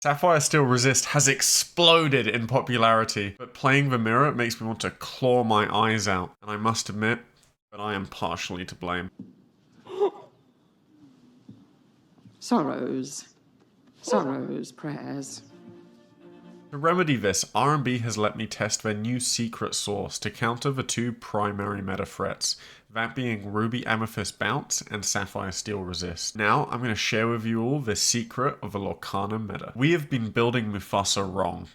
Sapphire Steel Resist has exploded in popularity, but playing the mirror makes me want to claw my eyes out, and I must admit that I am partially to blame. Sorrows, prayers. To remedy this, R&B has let me test their new secret sauce to counter the two primary meta threats, that being Ruby Amethyst Bounce and Sapphire Steel Resist. Now, I'm going to share with you all the secret of the Lorcana Meta. We have been building Mufasa wrong.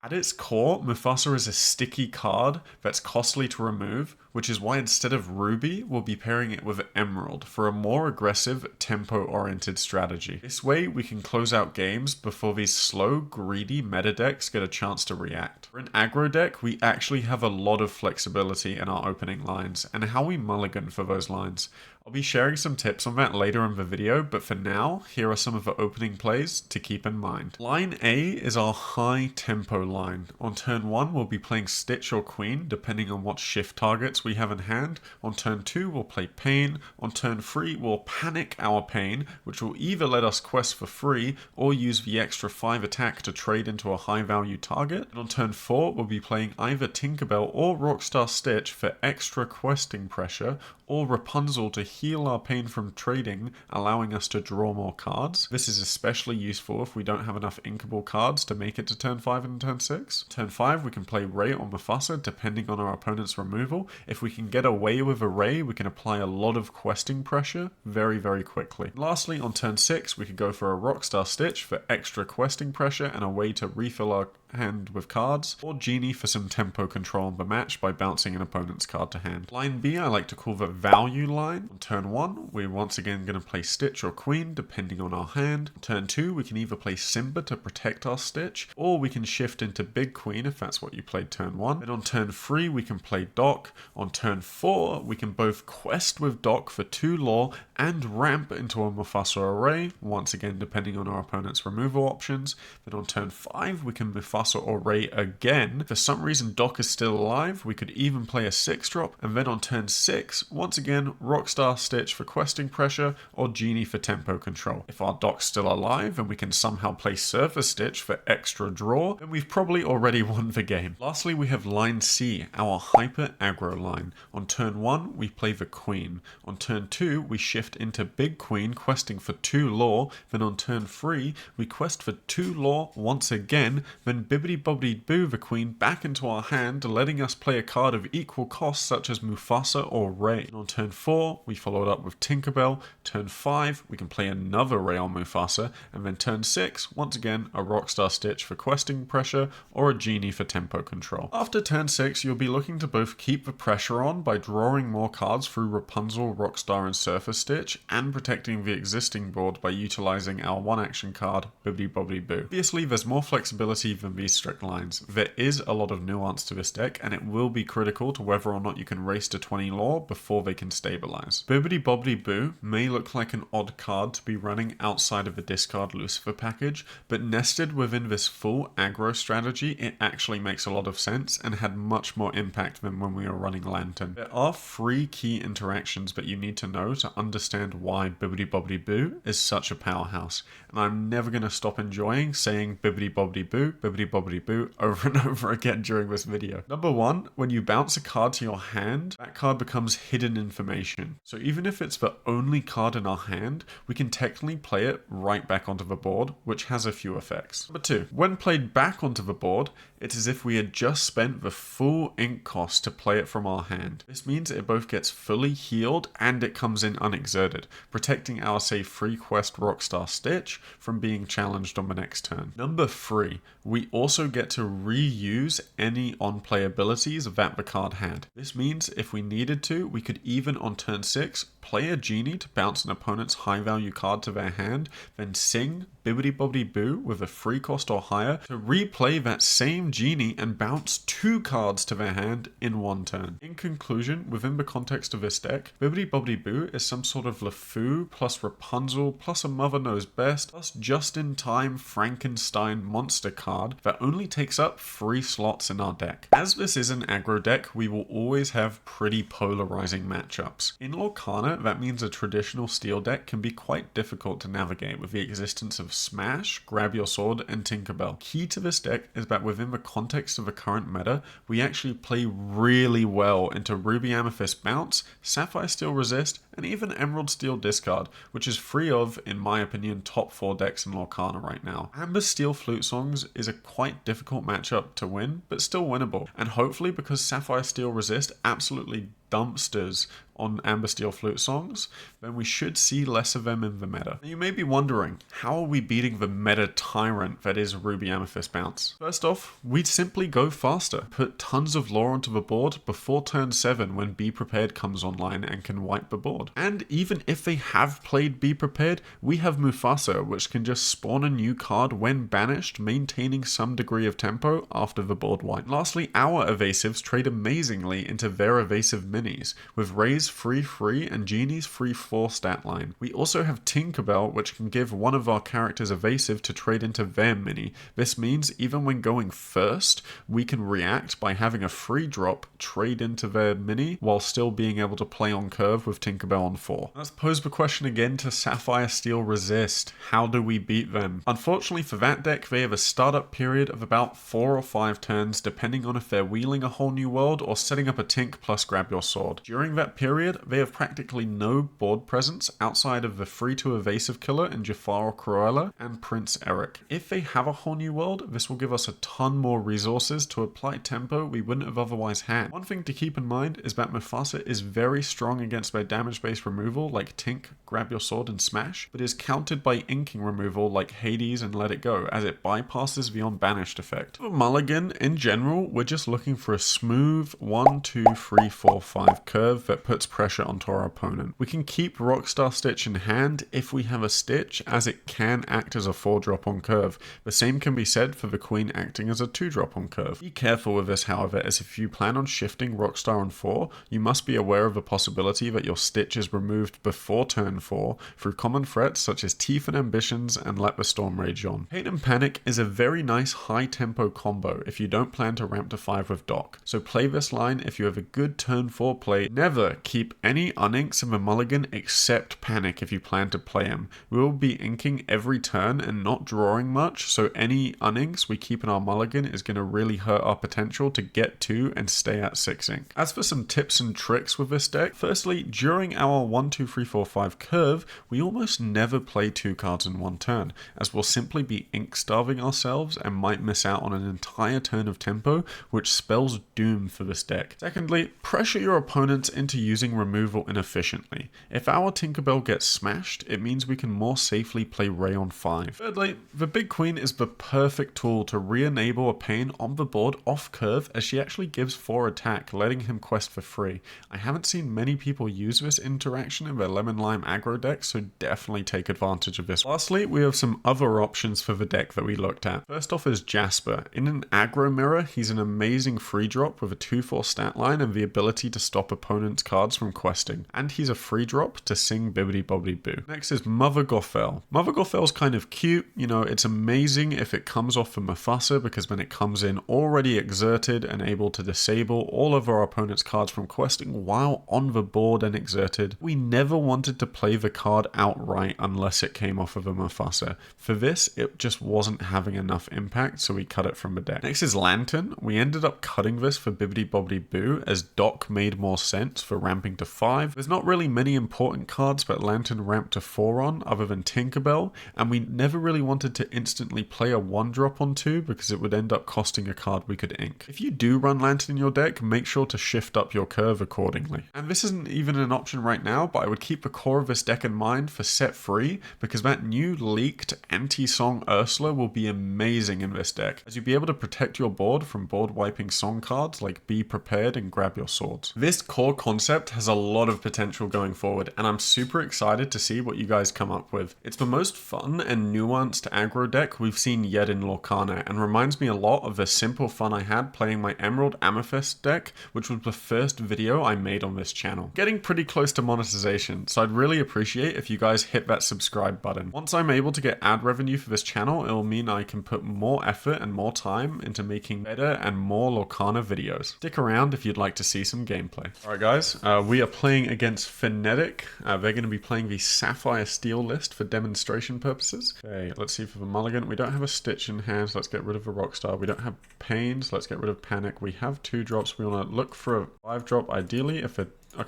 At its core, Mufasa is a sticky card that's costly to remove, which is why instead of Ruby, we'll be pairing it with Emerald for a more aggressive, tempo-oriented strategy. This way, we can close out games before these slow, greedy meta decks get a chance to react. For an aggro deck, we actually have a lot of flexibility in our opening lines, and how we mulligan for those lines. I'll be sharing some tips on that later in the video, but for now, here are some of the opening plays to keep in mind. Line A is our high tempo line. On turn 1, we'll be playing Stitch or Queen, depending on what shift targets we have in hand. On turn 2, we'll play Pain. On turn 3, we'll panic our Pain, which will either let us quest for free, or use the extra 5 attack to trade into a high value target. And on turn 4, we'll be playing either Tinkerbell or Rockstar Stitch for extra questing pressure, or Rapunzel to heal our pain from trading, allowing us to draw more cards. This is especially useful if we don't have enough inkable cards to make it to turn 5 and turn 6. Turn 5, we can play Ray or Mufasa, depending on our opponent's removal. If we can get away with a Ray, we can apply a lot of questing pressure very, very quickly. Lastly, on turn 6, we could go for a Rockstar Stitch for extra questing pressure and a way to refill our hand with cards, or Genie for some tempo control on the match by bouncing an opponent's card to hand. Line B I like to call the value line. On turn 1, we're once again going to play Stitch or Queen, depending on our hand. Turn 2, we can either play Simba to protect our Stitch, or we can shift into Big Queen if that's what you played turn 1. Then on turn 3, we can play Doc. On turn 4, we can both quest with Doc for 2 lore and ramp into a Mufasa array, once again depending on our opponent's removal options. Then on turn 5, we can Mufasa or Ray again. For some reason Doc is still alive, we could even play a 6-drop, and then on turn 6, once again, Rockstar Stitch for questing pressure, or Genie for tempo control. If our Doc's still alive and we can somehow play Surfer Stitch for extra draw, then we've probably already won the game. Lastly, we have line C, our hyper aggro line. On turn 1, we play the Queen. On turn 2, we shift into Big Queen, questing for 2 lore. Then on turn 3, we quest for 2 lore once again, then Bibbidi Bobbidi Boo the Queen back into our hand, letting us play a card of equal cost such as Mufasa or Ray. And on turn 4, we follow it up with Tinkerbell. Turn 5, we can play another Ray on Mufasa. And then turn 6, once again, a Rockstar Stitch for questing pressure, or a Genie for tempo control. After turn 6, you'll be looking to both keep the pressure on by drawing more cards through Rapunzel, Rockstar and Surfer Stitch, and protecting the existing board by utilizing our 1-action card, Bibbidi Bobbidi Boo. Obviously, there's more flexibility than these strict lines. There is a lot of nuance to this deck, and it will be critical to whether or not you can race to 20 lore before they can stabilize. Bibbidi Bobbidi Boo may look like an odd card to be running outside of the discard Lucifer package, but nested within this full aggro strategy, it actually makes a lot of sense and had much more impact than when we were running Lantern. There are 3 key interactions that you need to know to understand why Bibbidi Bobbidi Boo is such a powerhouse, and I'm never going to stop enjoying saying Bibbidi Bobbidi Boo over and over again during this video. Number 1, when you bounce a card to your hand, that card becomes hidden information. So even if it's the only card in our hand, we can technically play it right back onto the board, which has a few effects. Number 2, when played back onto the board, it's as if we had just spent the full ink cost to play it from our hand. This means it both gets fully healed and it comes in unexerted, protecting our say free quest Rockstar Stitch from being challenged on the next turn. Number 3, we also get to reuse any on-play abilities that the card had. This means if we needed to, we could even on turn 6 play a Genie to bounce an opponent's high value card to their hand, then sing Bibbidi Bobbidi Boo with a free cost or higher to replay that same Genie and bounce 2 cards to their hand in 1 turn. In conclusion, within the context of this deck, Bibbidi Bobbidi Boo is some sort of LeFou plus Rapunzel plus a Mother Knows Best plus just in time Frankenstein monster card that only takes up 3 slots in our deck. As this is an aggro deck, we will always have pretty polarizing matchups. In Lorcana, that means a traditional steel deck can be quite difficult to navigate with the existence of Smash, Grab Your Sword, and Tinkerbell. Key to this deck is that within the context of the current meta, we actually play really well into Ruby Amethyst Bounce, Sapphire Steel Resist, and even Emerald Steel Discard, which is free of, in my opinion, top 4 decks in Lorcana right now. Amber Steel Flute Songs is a quite difficult matchup to win, but still winnable, and hopefully because Sapphire Steel Resist absolutely dumpsters on Amber Steel Flute Songs, then we should see less of them in the meta. Now you may be wondering, how are we beating the meta tyrant that is Ruby Amethyst Bounce? First off, we'd simply go faster. Put tons of lore onto the board before turn 7 when Be Prepared comes online and can wipe the board. And even if they have played Be Prepared, we have Mufasa, which can just spawn a new card when banished, maintaining some degree of tempo after the board wipe. Lastly, our Evasives trade amazingly into their Evasive minis, with Ray's free and Genie's free 4 stat line. We also have Tinkerbell, which can give one of our characters Evasive to trade into their mini. This means even when going first, we can react by having a free drop trade into their mini while still being able to play on curve with Tinkerbell on 4. Let's pose the question again to Sapphire Steel Resist. How do we beat them? Unfortunately for that deck, they have a startup period of about 4 or 5 turns, depending on if they're wheeling a whole new world or setting up a Tink plus Grab Your Sword. During that period, they have practically no board presence outside of the free to Evasive killer in Jafar or Cruella and Prince Eric. If they have a whole new world, this will give us a ton more resources to apply tempo we wouldn't have otherwise had. One thing to keep in mind is that Mufasa is very strong against their damage-based removal like Tink, Grab Your Sword, and Smash, but is countered by inking removal like Hades and Let It Go, as it bypasses the on-banished effect. For Mulligan, in general, we're just looking for a smooth 1, 2, 3, 4, 5 curve that puts pressure onto our opponent. We can keep Rockstar Stitch in hand if we have a Stitch, as it can act as a 4-drop on curve. The same can be said for the Queen acting as a 2-drop on curve. Be careful with this, however, as if you plan on shifting Rockstar on 4, you must be aware of the possibility that your Stitch is removed before turn 4 through common threats such as Teeth and Ambitions and Let the Storm Rage On. Pain and Panic is a very nice high tempo combo if you don't plan to ramp to 5 with Doc, so play this line if you have a good turn 4 play. Never keep any uninks in the Mulligan except Panic if you plan to play him. We will be inking every turn and not drawing much, so any uninks we keep in our Mulligan is going to really hurt our potential to get 2 and stay at 6 ink. As for some tips and tricks with this deck, firstly, during our 1, 2, 3, 4, 5 curve, we almost never play 2 cards in one turn, as we'll simply be ink starving ourselves and might miss out on an entire turn of tempo, which spells doom for this deck. Secondly, pressure your opponents into using removal inefficiently. If our Tinkerbell gets smashed, it means we can more safely play Ray on 5. Thirdly, the Big Queen is the perfect tool to re-enable a Pain on the board off curve, as she actually gives 4 attack, letting him quest for free. I haven't seen many people use this interaction in their Lemon Lime aggro deck, so definitely take advantage of this. Lastly, we have some other options for the deck that we looked at. First off is Jasper. In an aggro mirror, he's an amazing free drop with a 2/4 stat line and the ability to stop opponents' cards from questing. And he's a free drop to sing Bibbidi Bobbidi Boo. Next is Mother Gothel. Mother Gothel's kind of cute, you know, it's amazing if it comes off of Mufasa, because when it comes in already exerted and able to disable all of our opponent's cards from questing while on the board and exerted, we never wanted to play the card outright unless it came off of a Mufasa. For this, it just wasn't having enough impact, so we cut it from the deck. Next is Lantern. We ended up cutting this for Bibbidi Bobbidi Boo, as Doc made more sense for ramping to 5. There's not really many important cards that Lantern ramped to 4 on, other than Tinkerbell, and we never really wanted to instantly play a 1-drop on 2 because it would end up costing a card we could ink. If you do run Lantern in your deck, make sure to shift up your curve accordingly. And this isn't even an option right now, but I would keep the core of this deck in mind for set 3, because that new leaked anti-song Ursula will be amazing in this deck, as you'll be able to protect your board from board wiping song cards like Be Prepared and Grab Your Swords. This core concept has a lot of potential going forward, and I'm super excited to see what you guys come up with. It's the most fun and nuanced aggro deck we've seen yet in Lorcana, and reminds me a lot of the simple fun I had playing my Emerald Amethyst deck, which was the first video I made on this channel. Getting pretty close to monetization, so I'd really appreciate if you guys hit that subscribe button. Once I'm able to get ad revenue for this channel, it'll mean I can put more effort and more time into making better and more Lorcana videos. Stick around if you'd like to see some gameplay. Alright guys, we are playing against Phonetiic. They're going to be playing the Sapphire Steel list for demonstration purposes. Okay, let's see for the Mulligan. We don't have a Stitch in hand, so let's get rid of a Rockstar. We don't have Pain, so let's get rid of Panic. We have 2 drops. We want to look for a 5 drop ideally. Okay,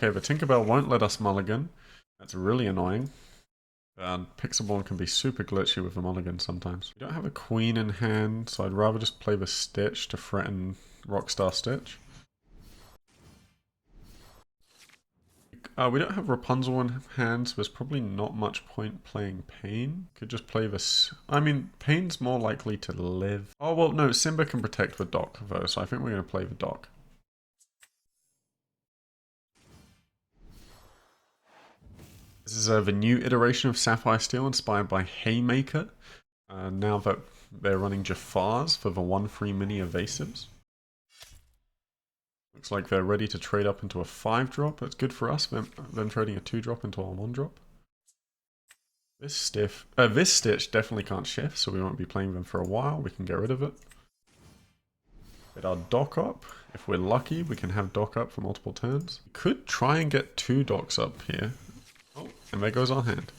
the Tinkerbell won't let us Mulligan. That's really annoying. Pixelborn can be super glitchy with the Mulligan sometimes. We don't have a Queen in hand, so I'd rather just play the Stitch to threaten Rockstar Stitch. We don't have Rapunzel in hand, so there's probably not much point playing Pain. Could just play this. I mean, Pain's more likely to live. Oh, well, no, Simba can protect the Dock, though, so I think we're going to play the Dock. This is the new iteration of Sapphire Steel inspired by Haymaker. Now that they're running Jafars for the 1-3 mini Evasives. Looks like they're ready to trade up into a 5 drop. That's good for us, them trading a 2 drop into a 1 drop. This Stitch definitely can't shift, so we won't be playing them for a while. We can get rid of it. Get our Dock up. If we're lucky, we can have Dock up for multiple turns. We could try and get 2 Docks up here. Oh, and there goes our hand.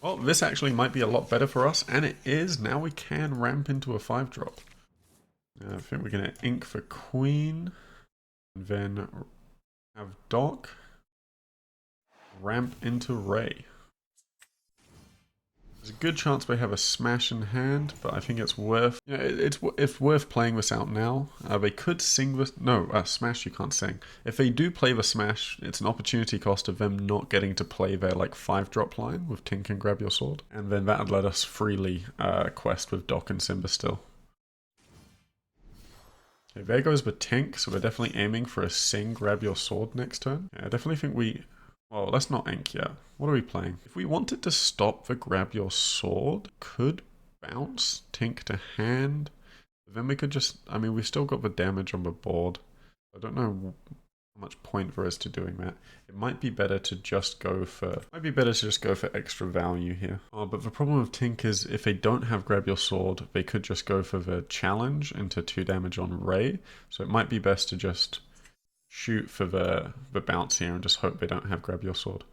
Well, this actually might be a lot better for us, and it is. Now we can ramp into a 5 drop. I think we're going to ink for Queen. And then have Dock. Ramp into Ray. There's a good chance they have a Smash in hand, but I think it's worth... Yeah, it's worth playing this out now. They could sing this... No, Smash you can't sing. If they do play the Smash, it's an opportunity cost of them not getting to play their like 5-drop line with Tink and Grab Your Sword. And then that would let us freely quest with Dock and Simba still. Okay, there goes the Tink, so we're definitely aiming for a Sing Grab Your Sword next turn. Yeah, I definitely think we... Well, let's not ink yet. What are we playing? If we wanted to stop the Grab Your Sword, could bounce Tink to hand. But then we could just... I mean, we've still got the damage on the board. I don't know how much point there is to doing that. It might be better to just go for... extra value here. Oh, but the problem with Tink is if they don't have Grab Your Sword, they could just go for the challenge into 2 damage on Ray. So it might be best to just shoot for the bounce here and just hope they don't have Grab Your Sword.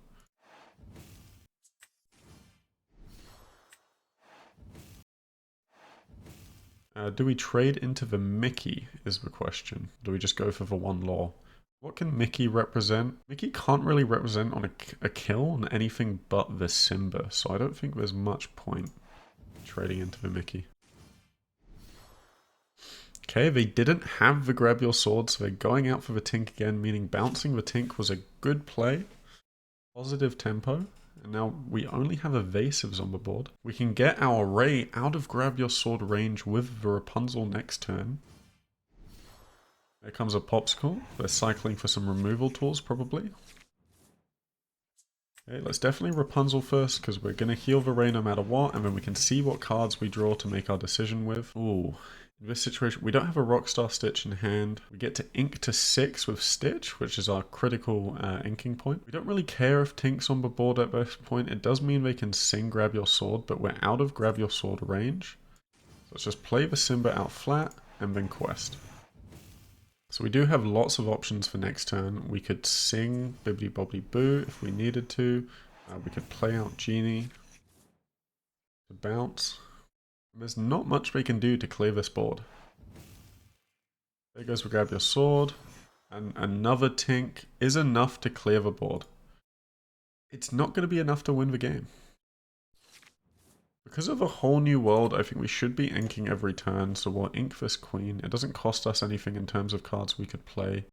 Do we trade into the Mickey is the question. Do we just go for the 1 law? What can Mickey represent? Mickey can't really represent on a kill on anything but the Simba, so I don't think there's much point trading into the Mickey. Okay, they didn't have the Grab Your Sword, so they're going out for the Tink again, meaning bouncing the Tink was a good play. Positive tempo. And now we only have Evasives on the board. We can get our Ray out of Grab Your Sword range with the Rapunzel next turn. There comes a Popsicle. They're cycling for some removal tools, probably. Okay, let's definitely Rapunzel first, because we're going to heal the Ray no matter what, and then we can see what cards we draw to make our decision with. Ooh. In this situation, we don't have a Rockstar Stitch in hand. We get to ink to 6 with Stitch, which is our critical inking point. We don't really care if Tink's on the board at this point. It does mean they can sing Grab Your Sword, but we're out of Grab Your Sword range. So let's just play the Simba out flat, and then quest. So we do have lots of options for next turn. We could sing Bibbidi Bobbidi Boo if we needed to. We could play out Genie to bounce. There's not much we can do to clear this board. There goes we Grab Your Sword. And another Tink is enough to clear the board. It's not going to be enough to win the game. Because of a whole new world, I think we should be inking every turn, so we'll ink this Queen. It doesn't cost us anything in terms of cards we could play.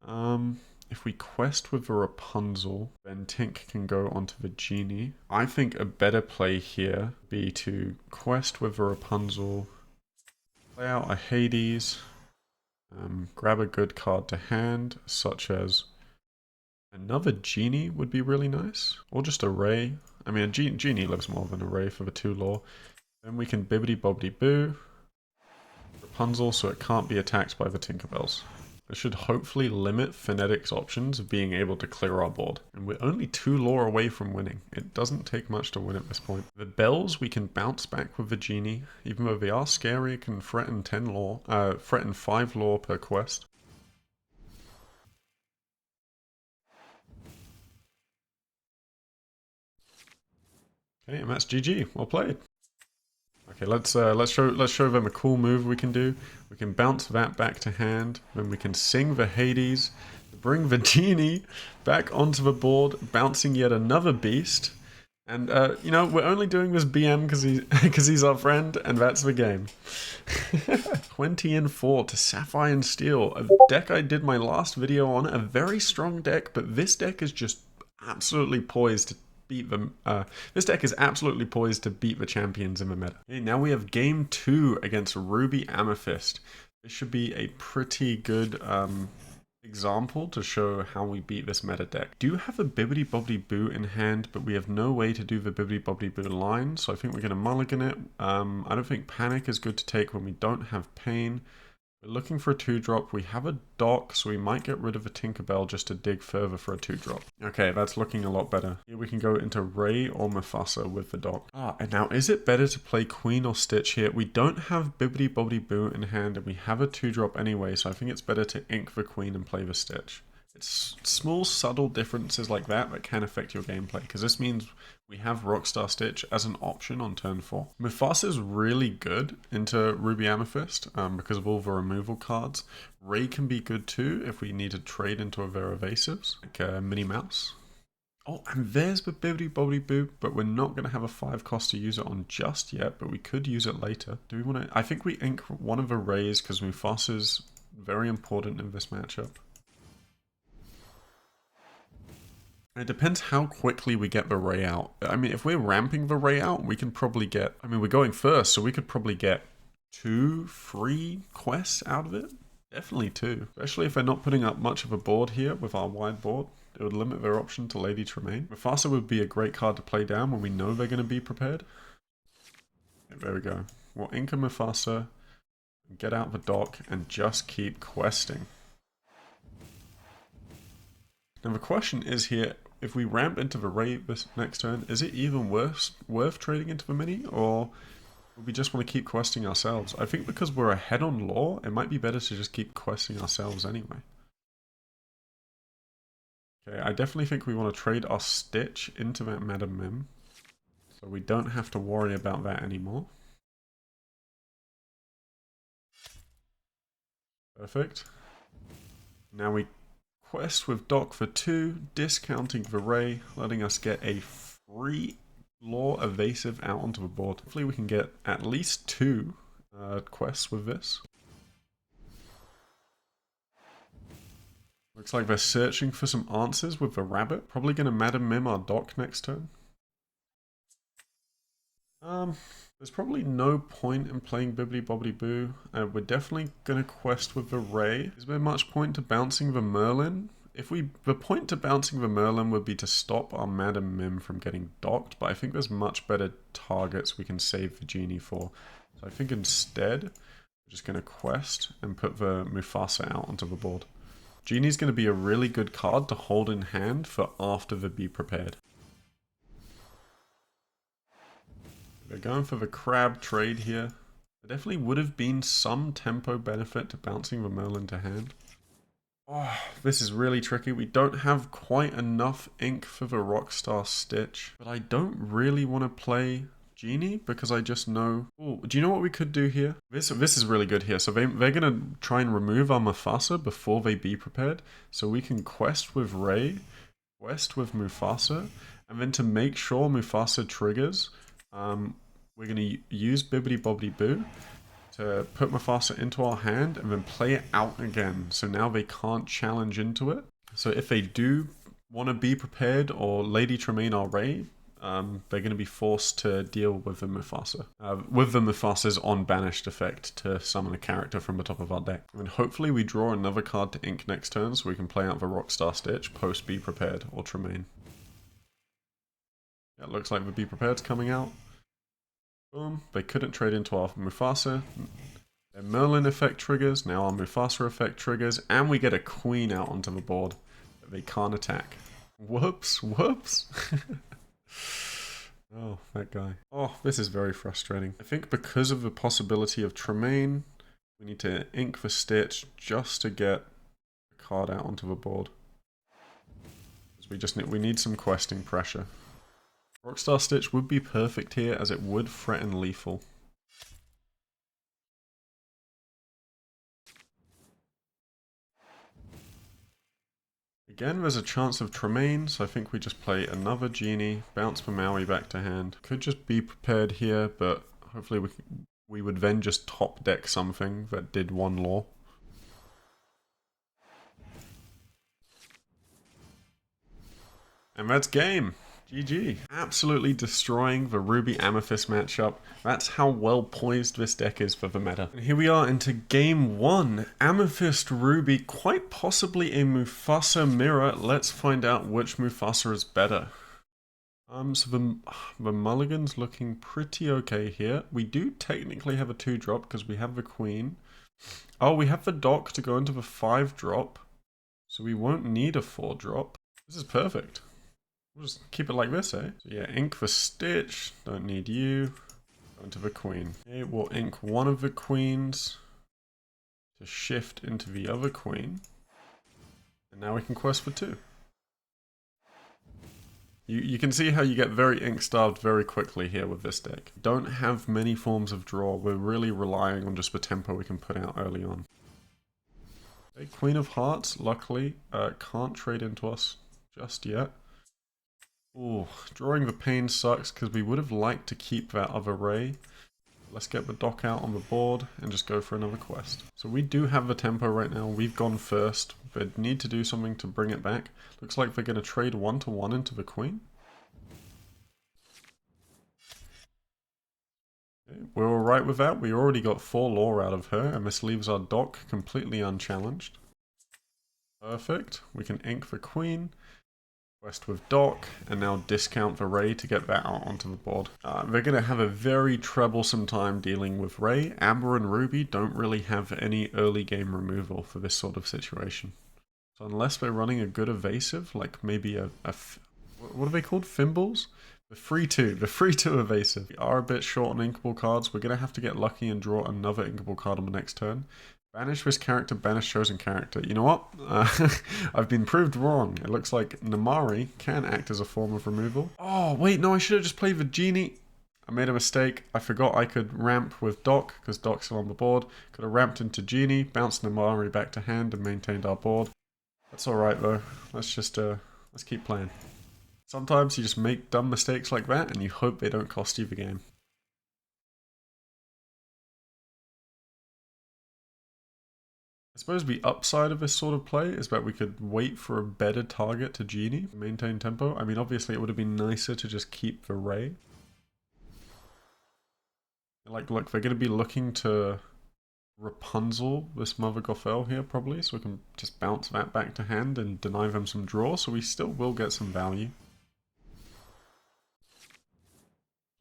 If we quest with the Rapunzel, then Tink can go onto the Genie. I think a better play here would be to quest with the Rapunzel, play out a Hades, grab a good card to hand, such as Another genie would be really nice. Or just a ray. I mean, a genie lives more than a ray for the 2 lore. Then we can Bibbidi Bobbidi Boo. Rapunzel, so it can't be attacked by the Tinkerbells. This should hopefully limit Phonetiic's options of being able to clear our board. And we're only 2 lore away from winning. It doesn't take much to win at this point. The bells we can bounce back with the genie. Even though they are scary, it can threaten 5 lore per quest. Okay, and that's GG. Well played. Okay, let's show them a cool move we can do. We can bounce that back to hand, then we can sing the Hades, bring the genie back onto the board, bouncing yet another beast. And you know, we're only doing this BM because he's our friend, and that's the game. 20-4 to Sapphire and Steel, a deck I did my last video on, a very strong deck, but this deck is just absolutely poised to beat them. This deck is absolutely poised to beat the champions in the meta. Okay, now we have game 2 against Ruby Amethyst. This should be a pretty good example to show how we beat this meta deck. Do have a Bibbidi Bobbidi Boo in hand, but we have no way to do the Bibbidi Bobbidi Boo line, so I think we're going to mulligan it. I don't think Panic is good to take when we don't have Pain. We're looking for a 2-drop. We have a dock, so we might get rid of a Tinkerbell just to dig further for a 2-drop. Okay, that's looking a lot better. Here we can go into Ray or Mufasa with the dock. And now is it better to play Queen or Stitch here? We don't have Bibbidi Bobbidi Boo in hand, and we have a 2-drop anyway, so I think it's better to ink the Queen and play the Stitch. It's small, subtle differences like that can affect your gameplay, because this means we have Rockstar Stitch as an option on turn 4. Mufasa is really good into Ruby Amethyst because of all the removal cards. Ray can be good too if we need to trade into a their Evasives, like a Minnie Mouse. Oh, and there's the Bibbidi Bobbidi Boo, but we're not going to have a 5 cost to use it on just yet, but we could use it later. Do we want to? I think we ink one of the Rays because Mufasa's very important in this matchup. It depends how quickly we get the Ray out. I mean, if we're ramping the Ray out, we can probably get... I mean, we're going first, so we could probably get 2, 3 quests out of it. Definitely 2. Especially if they're not putting up much of a board here with our wide board. It would limit their option to Lady Tremaine. Mufasa would be a great card to play down when we know they're going to be prepared. There we go. We'll ink a Mufasa, get out the dock, and just keep questing. Now the question is here, if we ramp into the Ray this next turn, is it even worth trading into the Mini, or would we just want to keep questing ourselves? I think because we're ahead on lore, it might be better to just keep questing ourselves anyway. Okay, I definitely think we want to trade our Stitch into that Madam Mim, so we don't have to worry about that anymore. Perfect. Now we quest with Doc for 2, discounting the Ray, letting us get a free lore Evasive out onto the board. Hopefully we can get at least 2 quests with this. Looks like they're searching for some answers with the rabbit. Probably going to Madam Mim our Doc next turn. There's probably no point in playing Bibbidi Bobbidi Boo. We're definitely going to quest with the Ray. Is there much point to bouncing the Merlin? The point to bouncing the Merlin would be to stop our Madam Mim from getting docked, but I think there's much better targets we can save the Genie for. So I think instead, we're just going to quest and put the Mufasa out onto the board. Genie's going to be a really good card to hold in hand for after the Be Prepared. They're going for the crab trade here. There definitely would have been some tempo benefit to bouncing the Merlin to hand. Oh, this is really tricky. We don't have quite enough ink for the Rockstar Stitch, but I don't really want to play Genie because I just know... Oh, do you know what we could do here? This is really good here. So they're going to try and remove our Mufasa before they Be Prepared. So we can quest with Ray, quest with Mufasa, and then to make sure Mufasa triggers... we're going to use Bibbidi Bobbidi Boo to put Mufasa into our hand and then play it out again. So now they can't challenge into it. So if they do want to Be Prepared or Lady Tremaine our Ray, they're going to be forced to deal with the Mufasa. With the Mufasa's on banished effect to summon a character from the top of our deck. And hopefully we draw another card to ink next turn so we can play out the Rockstar Stitch, post Be Prepared or Tremaine. Yeah, it looks like the Be Prepared's coming out. Boom. They couldn't trade into our Mufasa. Their Merlin effect triggers, now our Mufasa effect triggers, and we get a queen out onto the board that they can't attack. Whoops, whoops. Oh, that guy. Oh, this is very frustrating. I think because of the possibility of Tremaine, we need to ink the Stitch just to get a card out onto the board. We need some questing pressure. Rockstar Stitch would be perfect here as it would threaten lethal. Again, there's a chance of Tremaine, so I think we just play another Genie, bounce the Maui back to hand. Could just Be Prepared here, but hopefully we would then just top deck something that did one lore. And that's game. GG. Absolutely destroying the Ruby Amethyst matchup. That's how well poised this deck is for the meta. And here we are into game 1. Amethyst Ruby, quite possibly a Mufasa mirror. Let's find out which Mufasa is better. So the Mulligan's looking pretty okay here. We do technically have a 2-drop because we have the Queen. Oh, we have the Dock to go into the 5-drop. So we won't need a 4-drop. This is perfect. We'll just keep it like this, eh? So yeah, ink the Stitch. Don't need you. Go into the Queen. Okay, we'll ink one of the Queens to shift into the other Queen. And now we can quest for 2. You can see how you get very ink-starved very quickly here with this deck. Don't have many forms of draw. We're really relying on just the tempo we can put out early on. Okay, Queen of Hearts, luckily, can't trade into us just yet. Ooh, drawing the pain sucks because we would have liked to keep that other ray. Let's get the Dock out on the board and just go for another quest. So we do have the tempo right now. We've gone first. They need to do something to bring it back. Looks like they're going to trade 1-1 into the Queen. Okay, we're alright with that. We already got 4 lore out of her, and this leaves our Dock completely unchallenged. Perfect. We can ink the Queen. Quest with Dock, and now discount the Ray to get that out onto the board. They're going to have a very troublesome time dealing with Ray. Amber and Ruby don't really have any early game removal for this sort of situation. So unless they're running a good evasive, like maybe what are they called? Fimbles? The free 2 evasive. We are a bit short on inkable cards. We're going to have to get lucky and draw another inkable card on the next turn. Banish this character, banish chosen character. You know what? I've been proved wrong. It looks like Namari can act as a form of removal. Oh, wait, no, I should have just played the Genie. I made a mistake. I forgot I could ramp with Dock, because Dock's still on the board. Could have ramped into Genie, bounced Namari back to hand, and maintained our board. That's alright, though. Let's just, let's keep playing. Sometimes you just make dumb mistakes like that, and you hope they don't cost you the game. I suppose the upside of this sort of play is that we could wait for a better target to Genie, maintain tempo. I mean, obviously it would have been nicer to just keep the Ray. Like, look, they're going to be looking to Rapunzel this Mother Gothel here, probably, so we can just bounce that back to hand and deny them some draw, so we still will get some value.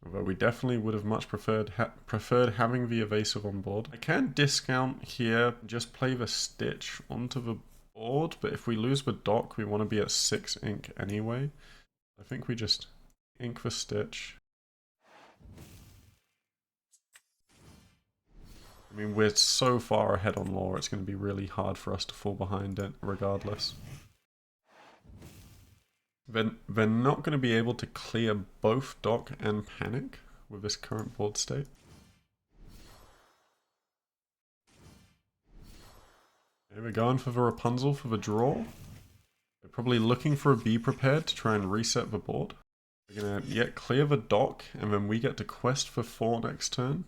Although we definitely would have much preferred having the evasive on board. I can discount here, just play the Stitch onto the board, but if we lose the Dock, we want to be at 6 ink anyway. I think we just ink the Stitch. I mean, we're so far ahead on lore, it's going to be really hard for us to fall behind it, regardless. They're not going to be able to clear both Dock and Panic with this current board state. Okay, we're going for the Rapunzel for the draw. They're probably looking for a Be Prepared to try and reset the board. We're going to clear the Dock, and then we get to quest for 4 next turn.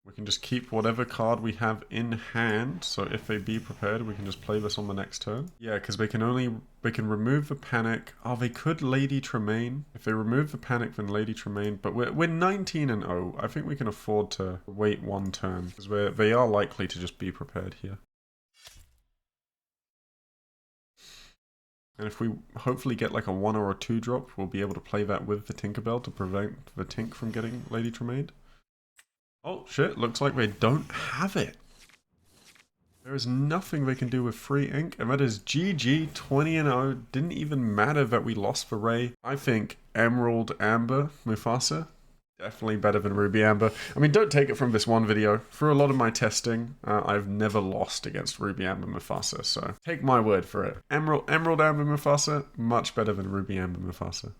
We can just keep whatever card we have in hand. So if they be prepared, we can just play this on the next turn. Yeah, because they can remove the panic. Oh, they could Lady Tremaine. If they remove the panic, then Lady Tremaine. But we're 19 and 0. I think we can afford to wait one turn because they are likely to just be prepared here. And if we hopefully get like a 1 or a 2 drop, we'll be able to play that with the Tinkerbell to prevent the Tink from getting Lady Tremaine. Oh shit, looks like they don't have it. There is nothing they can do with free ink, and that is GG 20 and 0. Didn't even matter that we lost the Ray. I think Emerald Amber Mufasa, definitely better than Ruby Amber. I mean, don't take it from this one video. Through a lot of my testing, I've never lost against Ruby Amber Mufasa, so take my word for it. Emerald Amber Mufasa, much better than Ruby Amber Mufasa.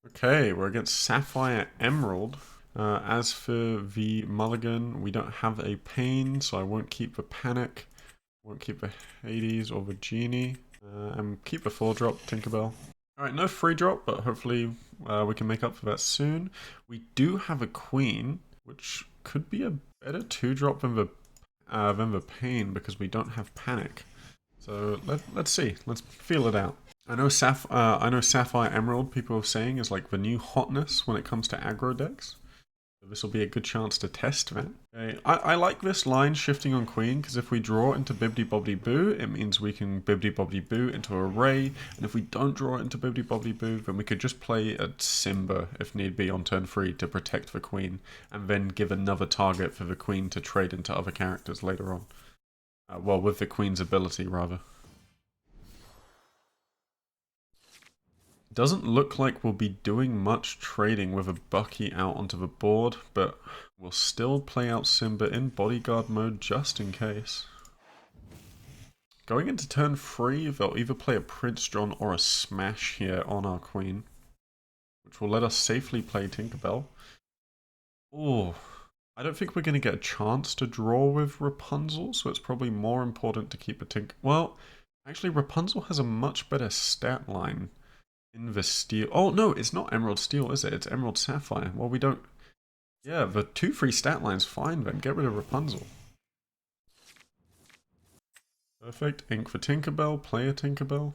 Okay, we're against Sapphire Emerald. As for the Mulligan, we don't have a pain, so I won't keep the panic, won't keep the Hades or the Genie, and keep the 4-drop Tinkerbell. Alright, no 3-drop, but hopefully we can make up for that soon. We do have a Queen, which could be a better 2-drop than the pain because we don't have panic. So let's see, let's feel it out. I know Sapphire Emerald, people are saying, is like the new hotness when it comes to aggro decks. So this will be a good chance to test that. Okay, I like this line shifting on Queen, because if we draw into Bibbidi Bobbidi Boo, it means we can Bibbidi Bobbidi Boo into a Ray, and if we don't draw into Bibbidi Bobbidi Boo, then we could just play a Simba, if need be, on turn 3 to protect the Queen, and then give another target for the Queen to trade into other characters later on. Well, with the Queen's ability, rather. Doesn't look like we'll be doing much trading with a Bucky out onto the board, but we'll still play out Simba in bodyguard mode just in case. Going into turn 3, they'll either play a Prince John or a Smash here on our Queen, which will let us safely play Tinkerbell. Oh, I don't think we're going to get a chance to draw with Rapunzel, so it's probably more important to keep a Tink. Well, actually Rapunzel has a much better stat line. In the steel. Oh no, it's not Emerald Steel, is it? It's Emerald Sapphire. Well, we don't. Yeah, the 2-3 stat line's fine then. Get rid of Rapunzel. Perfect. Ink for Tinkerbell. Play a Tinkerbell.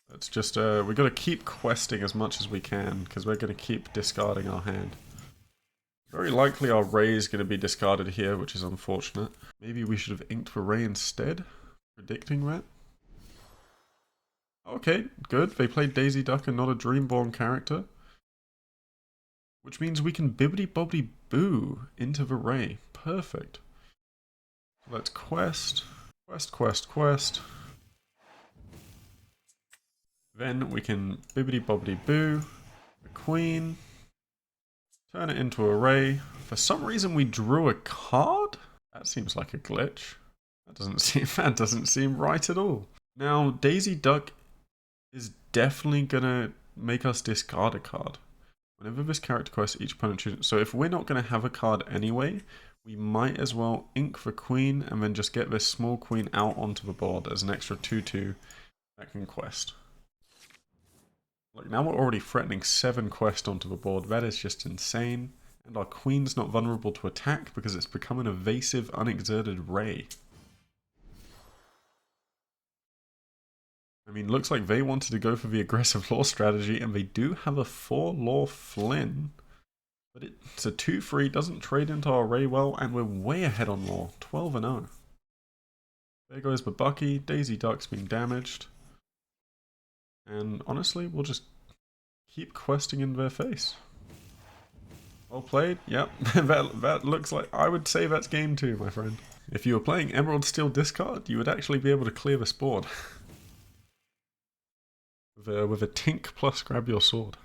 That's just, we gotta keep questing as much as we can, because we're gonna keep discarding our hand. Very likely our Ray is gonna be discarded here, which is unfortunate. Maybe we should have inked for Ray instead? Predicting that? Okay, good. They played Daisy Duck and not a Dreamborn character. Which means we can Bibbidi Bobbidi Boo into the Ray. Perfect. Let's quest. Quest. Then we can Bibbidi Bobbidi Boo, the Queen, turn it into a Ray. For some reason we drew a card? That seems like a glitch. That doesn't seem right at all. Now, Daisy Duck is definitely gonna make us discard a card. Whenever this character quests, each opponent chooses. So if we're not gonna have a card anyway, we might as well ink for Queen and then just get this small Queen out onto the board as an extra 2/2 that can quest. Like now we're already threatening 7 quest onto the board. That is just insane. And our Queen's not vulnerable to attack because it's become an evasive, unexerted Ray. I mean, looks like they wanted to go for the aggressive lore strategy, and they do have a 4 lore Flynn. But it's a 2/3, doesn't trade into our Ray well, and we're way ahead on lore, 12 and 0. There goes the Bucky, Daisy Duck's being damaged. And honestly, we'll just keep questing in their face. Well played, yep, that looks like, I would say that's game 2, my friend. If you were playing Emerald Steel Discard, you would actually be able to clear this board. With a Tink plus grab your sword.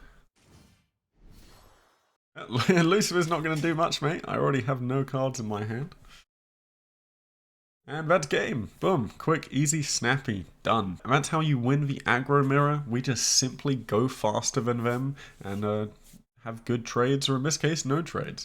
Lucifer's not going to do much, mate. I already have no cards in my hand. And that's game. Boom. Quick, easy, snappy. Done. And that's how you win the aggro mirror. We just simply go faster than them and have good trades, or in this case, no trades.